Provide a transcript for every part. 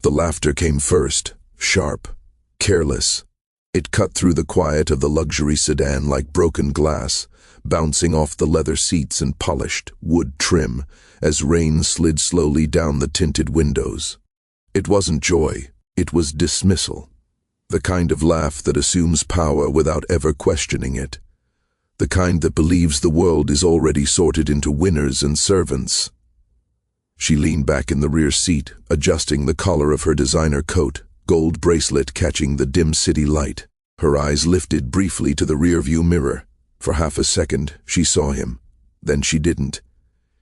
The laughter came first, sharp, careless. It cut through the quiet of the luxury sedan like broken glass, bouncing off the leather seats and polished wood trim as rain slid slowly down the tinted windows. It wasn't joy, it was dismissal. The kind of laugh that assumes power without ever questioning it. The kind that believes the world is already sorted into winners and servants. She leaned back in the rear seat, adjusting the collar of her designer coat, gold bracelet catching the dim city light. Her eyes lifted briefly to the rearview mirror. For half a second, she saw him. Then she didn't.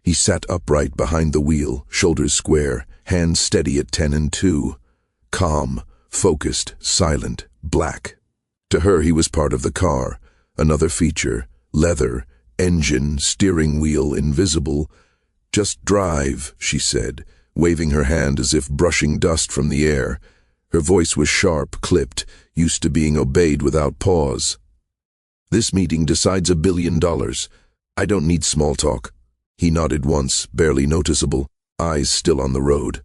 He sat upright behind the wheel, shoulders square, hands steady at 10 and 2. Calm, focused, silent, black. To her, he was part of the car. Another feature, leather, engine, steering wheel, invisible. "Just drive," she said, waving her hand as if brushing dust from the air. Her voice was sharp, clipped, used to being obeyed without pause. "This meeting decides $1 billion. I don't need small talk." He nodded once, barely noticeable, eyes still on the road.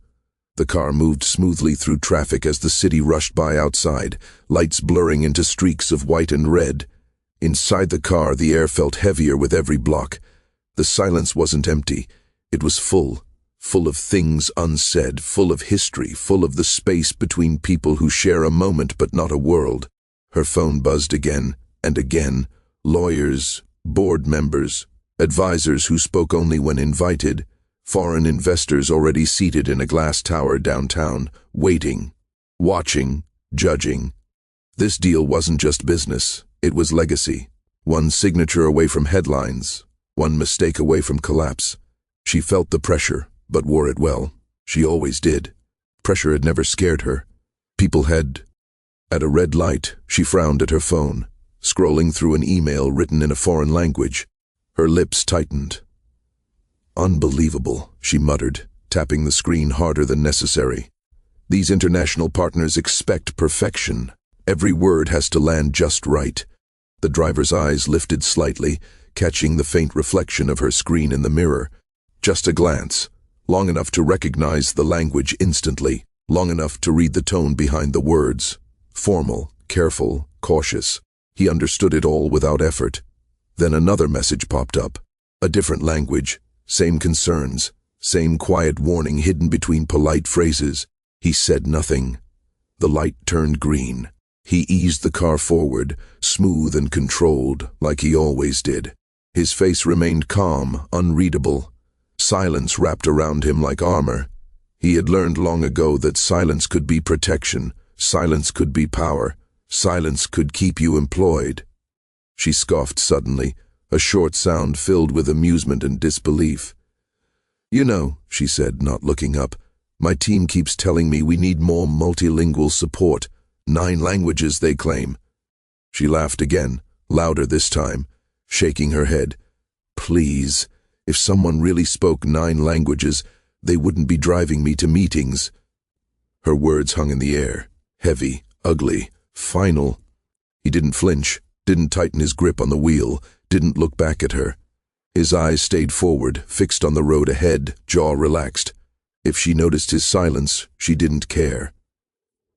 The car moved smoothly through traffic as the city rushed by outside, lights blurring into streaks of white and red. Inside the car, the air felt heavier with every block. The silence wasn't empty. It was full of things unsaid, full of history, full of the space between people who share a moment but not a world. Her phone buzzed again and again. Lawyers, board members, advisors who spoke only when invited, foreign investors already seated in a glass tower downtown, waiting, watching, judging. This deal wasn't just business, it was legacy. One signature away from headlines, one mistake away from collapse. She felt the pressure, but wore it well. She always did. Pressure had never scared her. People had... At a red light, she frowned at her phone, scrolling through an email written in a foreign language. Her lips tightened. "Unbelievable," she muttered, tapping the screen harder than necessary. "These international partners expect perfection. Every word has to land just right." The driver's eyes lifted slightly, catching the faint reflection of her screen in the mirror. Just a glance, long enough to recognize the language instantly, long enough to read the tone behind the words. Formal, careful, cautious. He understood it all without effort. Then another message popped up. A different language, same concerns, same quiet warning hidden between polite phrases. He said nothing. The light turned green. He eased the car forward, smooth and controlled, like he always did. His face remained calm, unreadable. Silence wrapped around him like armor. He had learned long ago that silence could be protection, silence could be power, silence could keep you employed. She scoffed suddenly, a short sound filled with amusement and disbelief. "You know," she said, not looking up, "my team keeps telling me we need more multilingual support. 9 languages, they claim." She laughed again, louder this time, shaking her head. "Please, if someone really spoke 9 languages, they wouldn't be driving me to meetings." Her words hung in the air, heavy, ugly, final. He didn't flinch, didn't tighten his grip on the wheel, didn't look back at her. His eyes stayed forward, fixed on the road ahead, jaw relaxed. If she noticed his silence, she didn't care.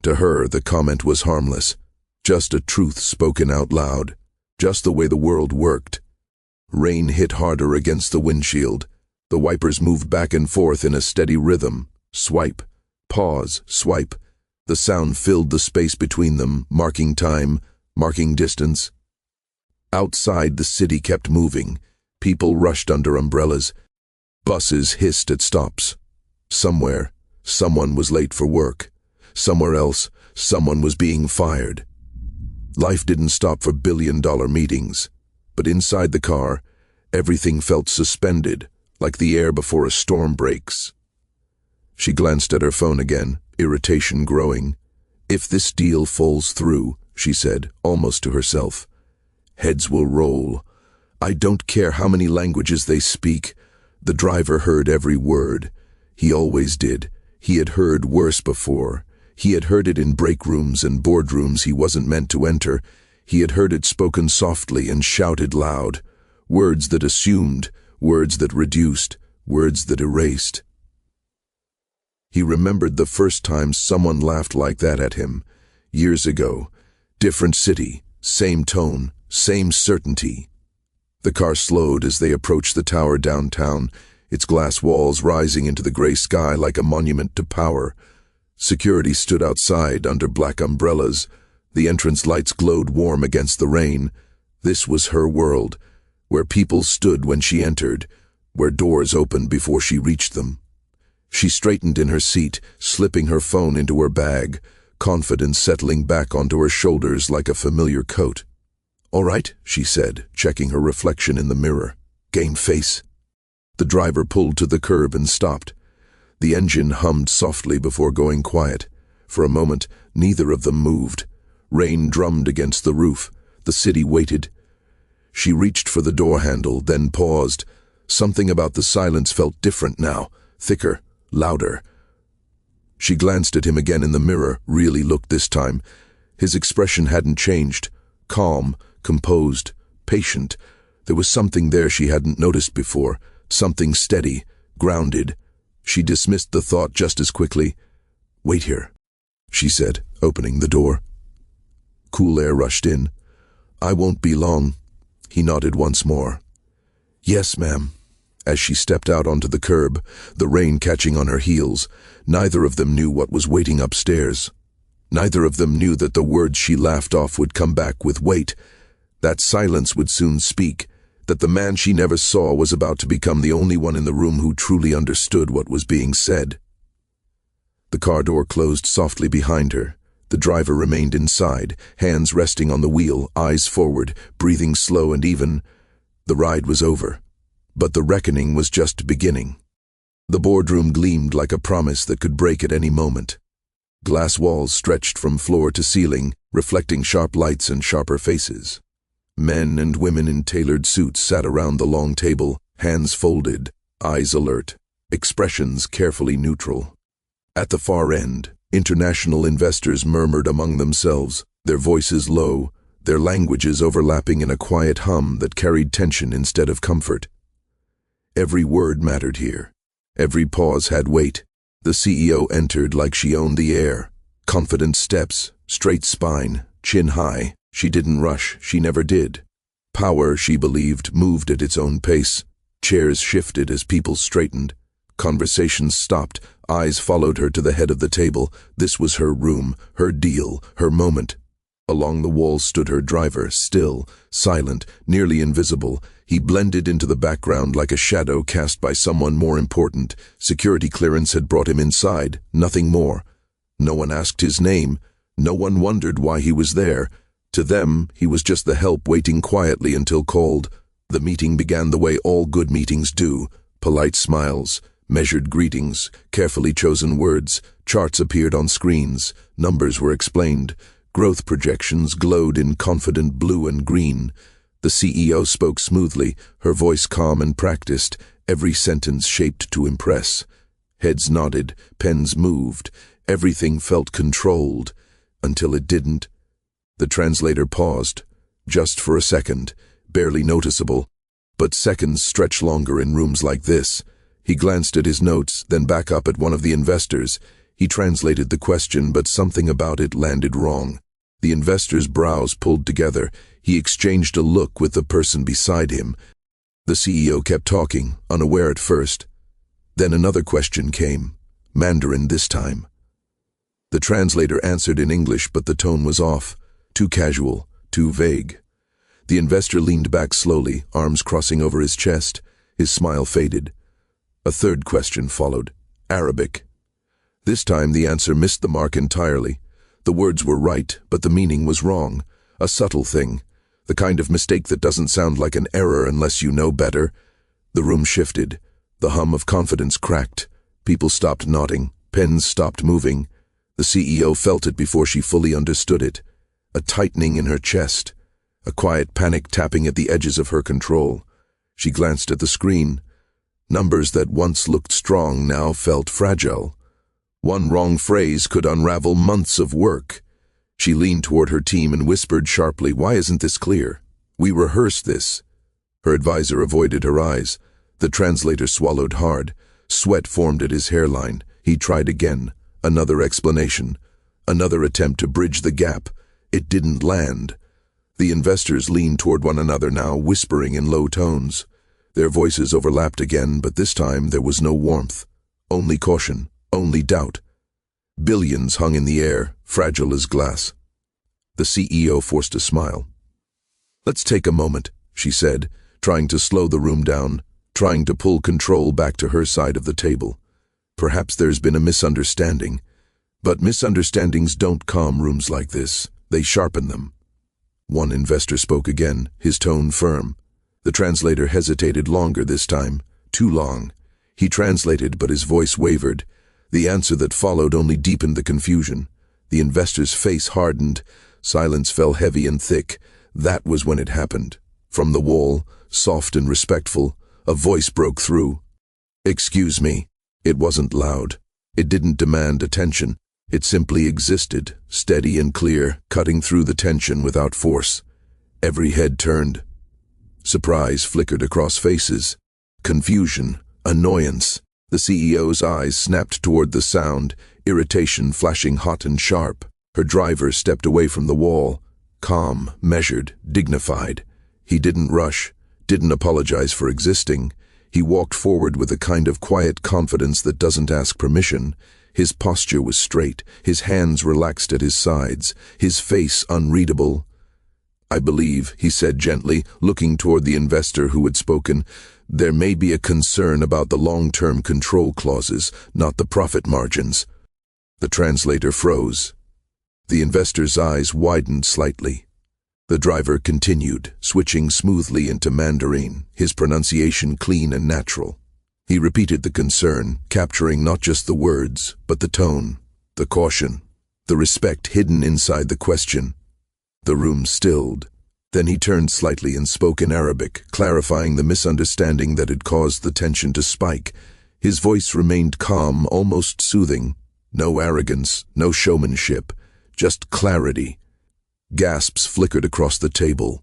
To her, the comment was harmless, just a truth spoken out loud, just the way the world worked. Rain hit harder against the windshield. The wipers moved back and forth in a steady rhythm. Swipe, pause, swipe. The sound filled the space between them, marking time, marking distance. Outside, the city kept moving. People rushed under umbrellas. Buses hissed at stops. Somewhere, someone was late for work. Somewhere else, someone was being fired. Life didn't stop for billion-dollar meetings. But inside the car, everything felt suspended, like the air before a storm breaks. She glanced at her phone again, irritation growing. "If this deal falls through," she said, almost to herself, "heads will roll. I don't care how many languages they speak." The driver heard every word. He always did. He had heard worse before. He had heard it in break rooms and boardrooms he wasn't meant to enter. He had heard it spoken softly and shouted loud. Words that assumed, words that reduced, words that erased. He remembered the first time someone laughed like that at him. Years ago. Different city, same tone, same certainty. The car slowed as they approached the tower downtown, its glass walls rising into the gray sky like a monument to power. Security stood outside under black umbrellas. The entrance lights glowed warm against the rain. This was her world, where people stood when she entered, where doors opened before she reached them. She straightened in her seat, slipping her phone into her bag, confidence settling back onto her shoulders like a familiar coat. "All right," she said, checking her reflection in the mirror. "Game face." The driver pulled to the curb and stopped. The engine hummed softly before going quiet. For a moment, neither of them moved. Rain drummed against the roof. The city waited. She reached for the door handle, then paused. Something about the silence felt different now, thicker, louder. She glanced at him again in the mirror, really looked this time. His expression hadn't changed. Calm, composed, patient. There was something there she hadn't noticed before, something steady, grounded. She dismissed the thought just as quickly. "Wait here," she said, opening the door. Cool air rushed in. "I won't be long." He nodded once more. "Yes, ma'am." As she stepped out onto the curb, the rain catching on her heels, neither of them knew what was waiting upstairs. Neither of them knew that the words she laughed off would come back with weight, that silence would soon speak, that the man she never saw was about to become the only one in the room who truly understood what was being said. The car door closed softly behind her. The driver remained inside, hands resting on the wheel, eyes forward, breathing slow and even. The ride was over, but the reckoning was just beginning. The boardroom gleamed like a promise that could break at any moment. Glass walls stretched from floor to ceiling, reflecting sharp lights and sharper faces. Men and women in tailored suits sat around the long table, hands folded, eyes alert, expressions carefully neutral. At the far end, international investors murmured among themselves, their voices low, their languages overlapping in a quiet hum that carried tension instead of comfort. Every word mattered here. Every pause had weight. The CEO entered like she owned the air. Confident steps, straight spine, chin high. She didn't rush, she never did. Power, she believed, moved at its own pace. Chairs shifted as people straightened. Conversations stopped, eyes followed her to the head of the table. This was her room, her deal, her moment. Along the wall stood her driver, still, silent, nearly invisible. He blended into the background like a shadow cast by someone more important. Security clearance had brought him inside, nothing more. No one asked his name. No one wondered why he was there. To them, he was just the help waiting quietly until called. The meeting began the way all good meetings do. Polite smiles, measured greetings, carefully chosen words. Charts appeared on screens. Numbers were explained. Growth projections glowed in confident blue and green. The CEO spoke smoothly, her voice calm and practiced, every sentence shaped to impress. Heads nodded, pens moved. Everything felt controlled, until it didn't. The translator paused, just for a second, barely noticeable, but seconds stretch longer in rooms like this. He glanced at his notes, then back up at one of the investors. He translated the question, but something about it landed wrong. The investor's brows pulled together. He exchanged a look with the person beside him. The CEO kept talking, unaware at first. Then another question came, Mandarin this time. The translator answered in English, but the tone was off. Too casual, too vague. The investor leaned back slowly, arms crossing over his chest. His smile faded. A third question followed, Arabic. This time the answer missed the mark entirely. The words were right, but the meaning was wrong. A subtle thing. The kind of mistake that doesn't sound like an error unless you know better. The room shifted. The hum of confidence cracked. People stopped nodding. Pens stopped moving. The CEO felt it before she fully understood it. A tightening in her chest. A quiet panic tapping at the edges of her control. She glanced at the screen. Numbers that once looked strong now felt fragile. One wrong phrase could unravel months of work. She leaned toward her team and whispered sharply, "Why isn't this clear? We rehearsed this." Her advisor avoided her eyes. The translator swallowed hard. Sweat formed at his hairline. He tried again, another explanation, another attempt to bridge the gap. It didn't land. The investors leaned toward one another now, whispering in low tones. Their voices overlapped again, but this time there was no warmth. Only caution, only doubt. Billions hung in the air, fragile as glass. The CEO forced a smile. "Let's take a moment," she said, trying to slow the room down, trying to pull control back to her side of the table. "Perhaps there's been a misunderstanding. But misunderstandings don't calm rooms like this. They sharpen them." One investor spoke again, his tone firm. The translator hesitated longer this time, too long. He translated, but his voice wavered. The answer that followed only deepened the confusion. The investor's face hardened. Silence fell heavy and thick. That was when it happened. From the wall, soft and respectful, a voice broke through. "Excuse me." It wasn't loud. It didn't demand attention. It simply existed, steady and clear, cutting through the tension without force. Every head turned. Surprise flickered across faces. Confusion, annoyance. The CEO's eyes snapped toward the sound, irritation flashing hot and sharp. Her driver stepped away from the wall, calm, measured, dignified. He didn't rush, didn't apologize for existing. He walked forward with a kind of quiet confidence that doesn't ask permission. His posture was straight, his hands relaxed at his sides, his face unreadable. "I believe," he said gently, looking toward the investor who had spoken, "there may be a concern about the long-term control clauses, not the profit margins." The translator froze. The investor's eyes widened slightly. The driver continued, switching smoothly into Mandarin, his pronunciation clean and natural. He repeated the concern, capturing not just the words, but the tone, the caution, the respect hidden inside the question. The room stilled. Then he turned slightly and spoke in Arabic, clarifying the misunderstanding that had caused the tension to spike. His voice remained calm, almost soothing. No arrogance, no showmanship, just clarity. Gasps flickered across the table.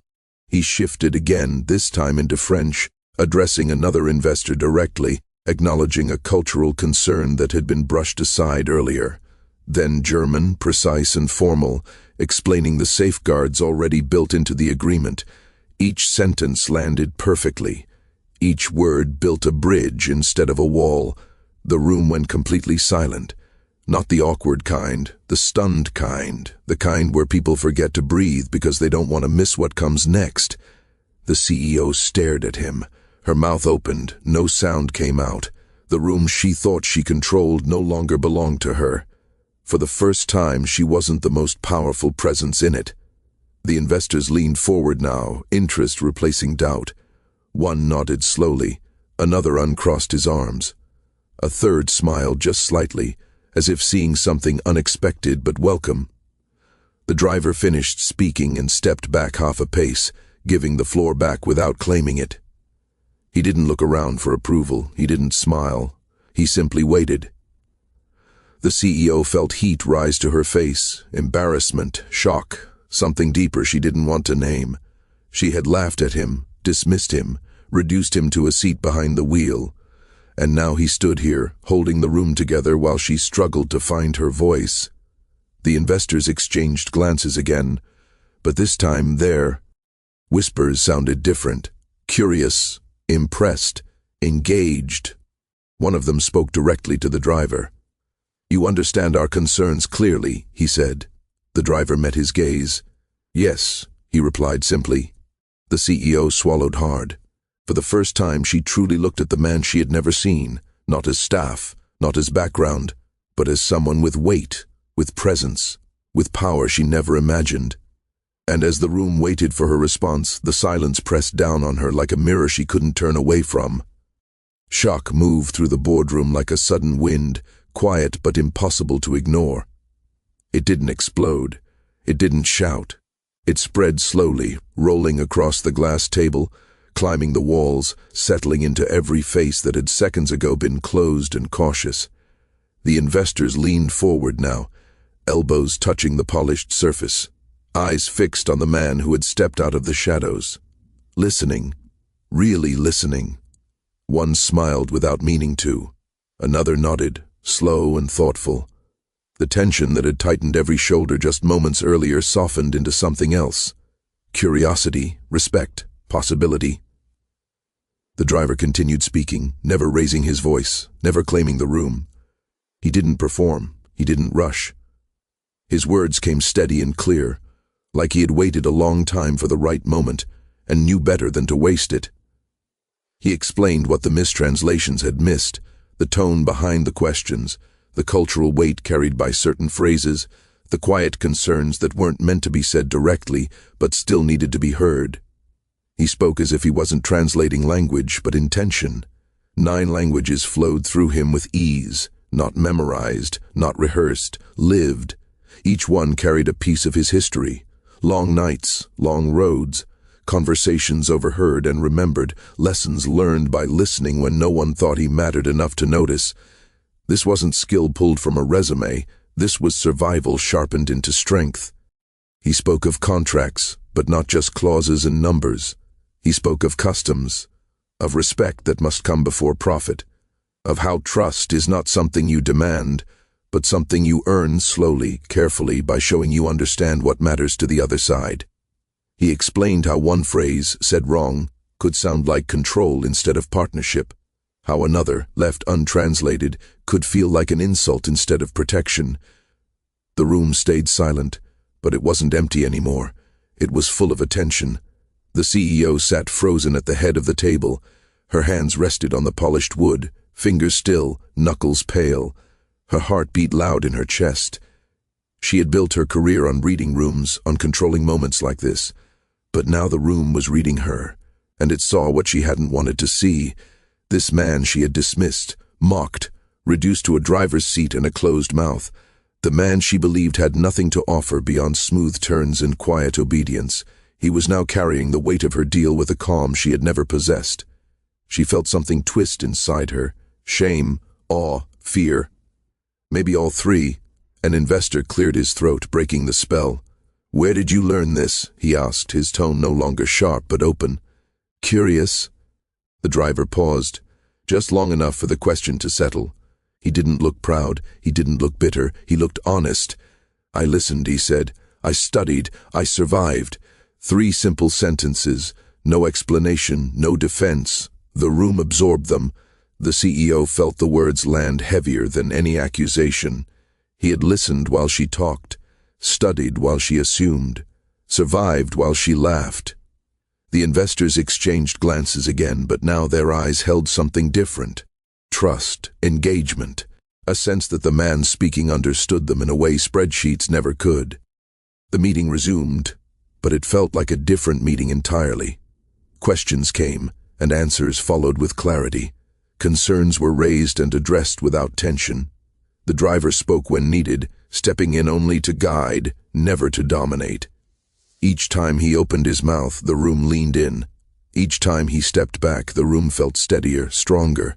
He shifted again, this time into French, addressing another investor directly, acknowledging a cultural concern that had been brushed aside earlier. Then German, precise and formal, explaining the safeguards already built into the agreement. Each sentence landed perfectly. Each word built a bridge instead of a wall. The room went completely silent. Not the awkward kind, the stunned kind, the kind where people forget to breathe because they don't want to miss what comes next. The CEO stared at him. Her mouth opened, no sound came out. The room she thought she controlled no longer belonged to her. For the first time, she wasn't the most powerful presence in it. The investors leaned forward now, interest replacing doubt. One nodded slowly, another uncrossed his arms. A third smiled just slightly, as if seeing something unexpected but welcome. The driver finished speaking and stepped back half a pace, giving the floor back without claiming it. He didn't look around for approval, he didn't smile. He simply waited. The CEO felt heat rise to her face, embarrassment, shock, something deeper she didn't want to name. She had laughed at him, dismissed him, reduced him to a seat behind the wheel. And now he stood here, holding the room together while she struggled to find her voice. The investors exchanged glances again, but this time their whispers sounded different, curious, impressed, engaged. One of them spoke directly to the driver. "You understand our concerns clearly," he said. The driver met his gaze. "Yes," he replied simply. The CEO swallowed hard. For the first time, she truly looked at the man she had never seen, not as staff, not as background, but as someone with weight, with presence, with power she never imagined. And as the room waited for her response, the silence pressed down on her like a mirror she couldn't turn away from. Shock moved through the boardroom like a sudden wind, quiet but impossible to ignore. It didn't explode. It didn't shout. It spread slowly, rolling across the glass table, climbing the walls, settling into every face that had seconds ago been closed and cautious. The investors leaned forward now, elbows touching the polished surface, eyes fixed on the man who had stepped out of the shadows. Listening, really listening. One smiled without meaning to. Another nodded, slow and thoughtful. The tension that had tightened every shoulder just moments earlier softened into something else. Curiosity, respect, possibility. The driver continued speaking, never raising his voice, never claiming the room. He didn't perform. He didn't rush. His words came steady and clear, like he had waited a long time for the right moment and knew better than to waste it. He explained what the mistranslations had missed, the tone behind the questions, the cultural weight carried by certain phrases, the quiet concerns that weren't meant to be said directly but still needed to be heard. He spoke as if he wasn't translating language but intention. 9 languages flowed through him with ease, not memorized, not rehearsed, lived. Each one carried a piece of his history. Long nights, long roads, conversations overheard and remembered, lessons learned by listening when no one thought he mattered enough to notice. This wasn't skill pulled from a resume, this was survival sharpened into strength. He spoke of contracts, but not just clauses and numbers. He spoke of customs, of respect that must come before profit, of how trust is not something you demand, but something you earn slowly, carefully, by showing you understand what matters to the other side. He explained how one phrase, said wrong, could sound like control instead of partnership, how another, left untranslated, could feel like an insult instead of protection. The room stayed silent, but it wasn't empty anymore. It was full of attention. The CEO sat frozen at the head of the table. Her hands rested on the polished wood, fingers still, knuckles pale. Her heart beat loud in her chest. She had built her career on reading rooms, on controlling moments like this. But now the room was reading her, and it saw what she hadn't wanted to see. This man she had dismissed, mocked, reduced to a driver's seat and a closed mouth. The man she believed had nothing to offer beyond smooth turns and quiet obedience. He was now carrying the weight of her deal with a calm she had never possessed. She felt something twist inside her. Shame, awe, fear. Maybe all 3. An investor cleared his throat, breaking the spell. "Where did you learn this?" he asked, his tone no longer sharp but open. "Curious." The driver paused, just long enough for the question to settle. He didn't look proud, he didn't look bitter, he looked honest. "I listened," he said. "I studied, I survived." 3 simple sentences, no explanation, no defense. The room absorbed them. The CEO felt the words land heavier than any accusation. He had listened while she talked, studied while she assumed, survived while she laughed. The investors exchanged glances again, but now their eyes held something different. Trust, engagement, a sense that the man speaking understood them in a way spreadsheets never could. The meeting resumed, but it felt like a different meeting entirely. Questions came, and answers followed with clarity. Concerns were raised and addressed without tension. The driver spoke when needed, stepping in only to guide, never to dominate. Each time he opened his mouth, the room leaned in. Each time he stepped back, the room felt steadier, stronger.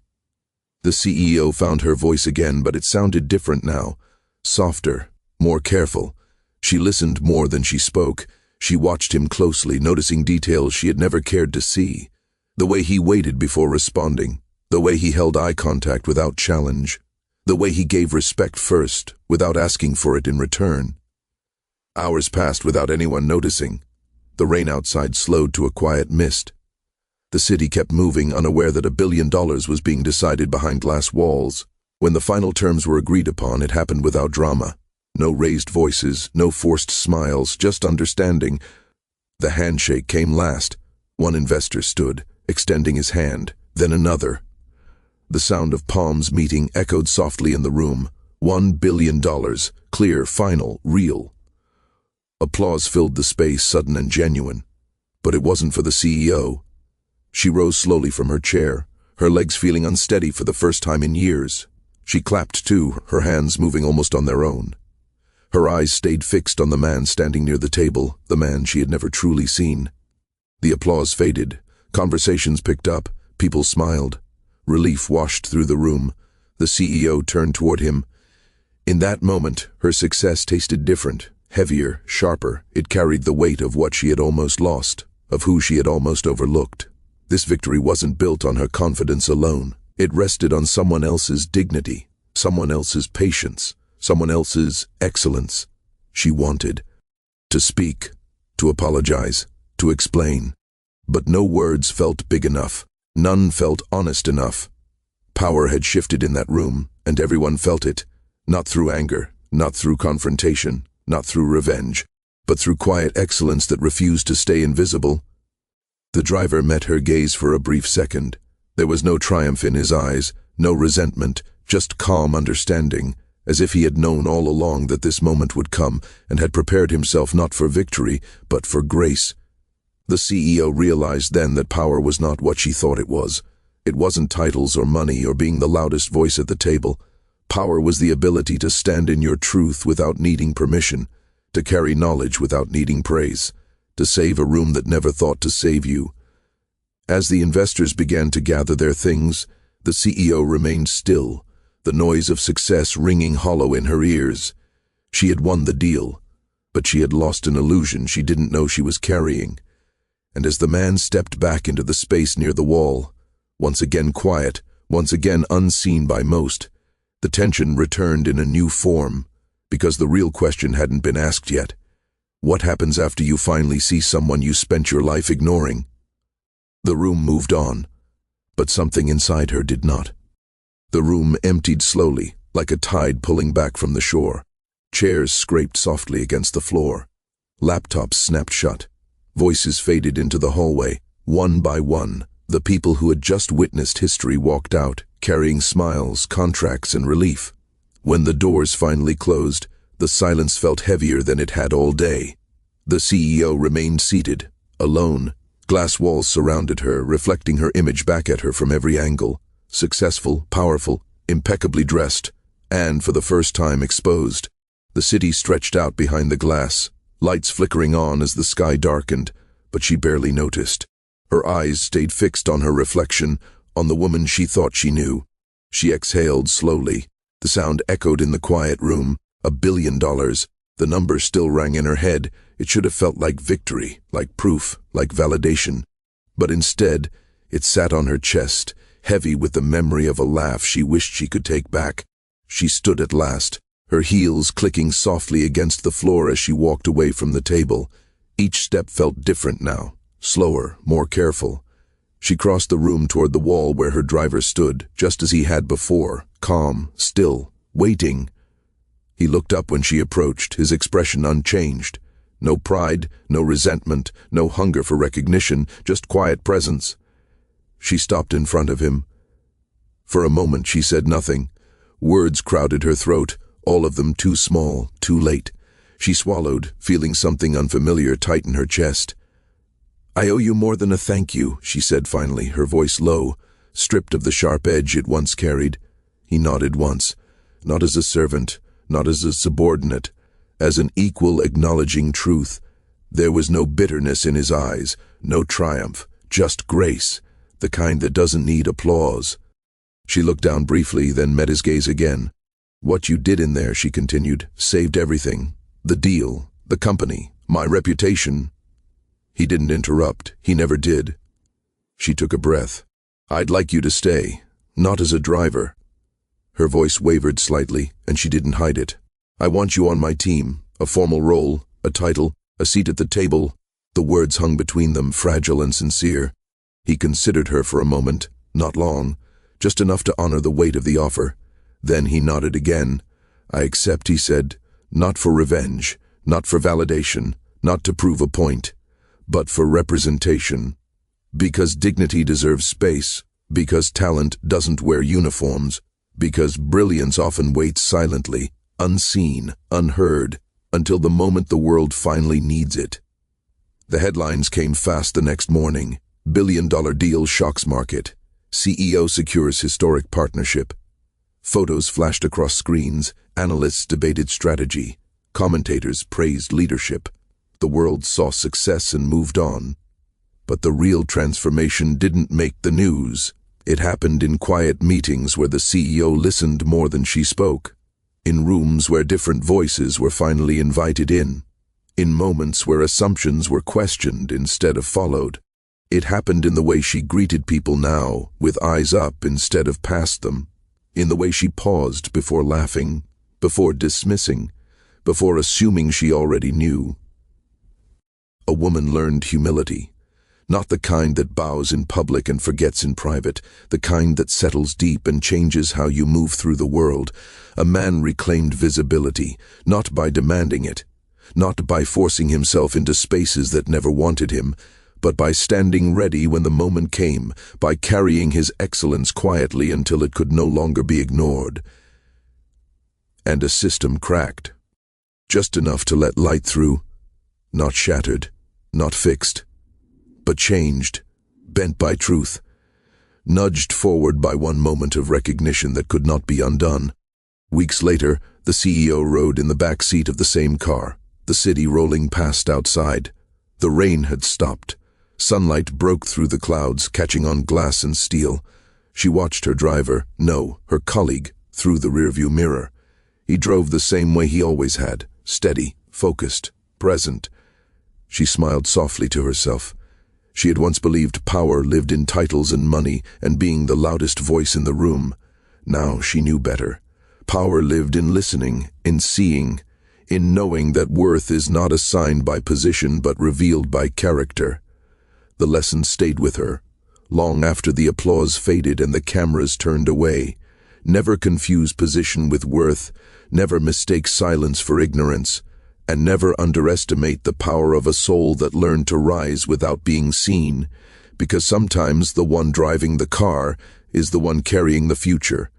The CEO found her voice again, but it sounded different now. Softer, more careful. She listened more than she spoke. She watched him closely, noticing details she had never cared to see. The way he waited before responding. The way he held eye contact without challenge. The way he gave respect first, without asking for it in return. Hours passed without anyone noticing. The rain outside slowed to a quiet mist. The city kept moving, unaware that $1 billion was being decided behind glass walls. When the final terms were agreed upon, it happened without drama. No raised voices, no forced smiles, just understanding. The handshake came last. One investor stood, extending his hand, then another. The sound of palms meeting echoed softly in the room. $1 billion, clear, final, real. Applause filled the space, sudden and genuine. But it wasn't for the CEO. She rose slowly from her chair, her legs feeling unsteady for the first time in years. She clapped too, her hands moving almost on their own. Her eyes stayed fixed on the man standing near the table, the man she had never truly seen. The applause faded. Conversations picked up. People smiled. Relief washed through the room. The CEO turned toward him. In that moment, her success tasted different, heavier, sharper. It carried the weight of what she had almost lost, of who she had almost overlooked. This victory wasn't built on her confidence alone. It rested on someone else's dignity, someone else's patience, someone else's excellence. She wanted to speak, to apologize, to explain. But no words felt big enough. None felt honest enough. Power had shifted in that room, and everyone felt it. Not through anger, not through confrontation, not through revenge, but through quiet excellence that refused to stay invisible. The driver met her gaze for a brief second. There was no triumph in his eyes, no resentment, just calm understanding, as if he had known all along that this moment would come and had prepared himself not for victory, but for grace. The CEO realized then that power was not what she thought it was. It wasn't titles or money or being the loudest voice at the table. Power was the ability to stand in your truth without needing permission, to carry knowledge without needing praise, to save a room that never thought to save you. As the investors began to gather their things, the CEO remained still, the noise of success ringing hollow in her ears. She had won the deal, but she had lost an illusion she didn't know she was carrying. And as the man stepped back into the space near the wall, once again quiet, once again unseen by most, the tension returned in a new form, because the real question hadn't been asked yet. What happens after you finally see someone you spent your life ignoring? The room moved on, but something inside her did not. The room emptied slowly, like a tide pulling back from the shore. Chairs scraped softly against the floor. Laptops snapped shut. Voices faded into the hallway. One by one, the people who had just witnessed history walked out, carrying smiles, contracts, and relief. When the doors finally closed, the silence felt heavier than it had all day. The CEO remained seated, alone. Glass walls surrounded her, reflecting her image back at her from every angle. Successful, powerful, impeccably dressed, and, for the first time, exposed. The city stretched out behind the glass, lights flickering on as the sky darkened, but she barely noticed. Her eyes stayed fixed on her reflection, on the woman she thought she knew. She exhaled slowly. The sound echoed in the quiet room. $1 billion. The number still rang in her head. It should have felt like victory, like proof, like validation. But instead, it sat on her chest, heavy with the memory of a laugh she wished she could take back. She stood at last, her heels clicking softly against the floor as she walked away from the table. Each step felt different now, slower, more careful. She crossed the room toward the wall where her driver stood, just as he had before, calm, still, waiting. He looked up when she approached, his expression unchanged. No pride, no resentment, no hunger for recognition, just quiet presence. She stopped in front of him. For a moment she said nothing. Words crowded her throat, all of them too small, too late. She swallowed, feeling something unfamiliar tighten her chest. "I owe you more than a thank you," she said finally, her voice low, stripped of the sharp edge it once carried. He nodded once, not as a servant, not as a subordinate, as an equal acknowledging truth. There was no bitterness in his eyes, no triumph, just grace, the kind that doesn't need applause. She looked down briefly, then met his gaze again. "What you did in there," she continued, "saved everything. The deal, the company, my reputation." He didn't interrupt. He never did. She took a breath. "I'd like you to stay, not as a driver." Her voice wavered slightly, and she didn't hide it. "I want you on my team, a formal role, a title, a seat at the table." The words hung between them, fragile and sincere. He considered her for a moment, not long, just enough to honor the weight of the offer. Then he nodded again. "I accept," he said, "not for revenge, not for validation, not to prove a point, but for representation. Because dignity deserves space, because talent doesn't wear uniforms, because brilliance often waits silently, unseen, unheard, until the moment the world finally needs it." The headlines came fast the next morning. Billion-dollar deal shocks market. CEO secures historic partnership. Photos flashed across screens. Analysts debated strategy. Commentators praised leadership. The world saw success and moved on. But the real transformation didn't make the news. It happened in quiet meetings where the CEO listened more than she spoke. In rooms where different voices were finally invited in. In moments where assumptions were questioned instead of followed. It happened in the way she greeted people now, with eyes up instead of past them. in the way she paused before laughing, before dismissing, before assuming she already knew. A woman learned humility, not the kind that bows in public and forgets in private, the kind that settles deep and changes how you move through the world. A man reclaimed visibility, not by demanding it, not by forcing himself into spaces that never wanted him, but by standing ready when the moment came, by carrying his excellence quietly until it could no longer be ignored. And a system cracked, just enough to let light through, not shattered, not fixed, but changed, bent by truth, nudged forward by one moment of recognition that could not be undone. Weeks later, the CEO rode in the back seat of the same car, the city rolling past outside. The rain had stopped. Sunlight broke through the clouds, catching on glass and steel. She watched her driver, no, her colleague, through the rearview mirror. He drove the same way he always had, steady, focused, present. She smiled softly to herself. She had once believed power lived in titles and money and being the loudest voice in the room. Now she knew better. Power lived in listening, in seeing, in knowing that worth is not assigned by position but revealed by character. The lesson stayed with her, long after the applause faded and the cameras turned away. Never confuse position with worth, never mistake silence for ignorance, and never underestimate the power of a soul that learned to rise without being seen, because sometimes the one driving the car is the one carrying the future.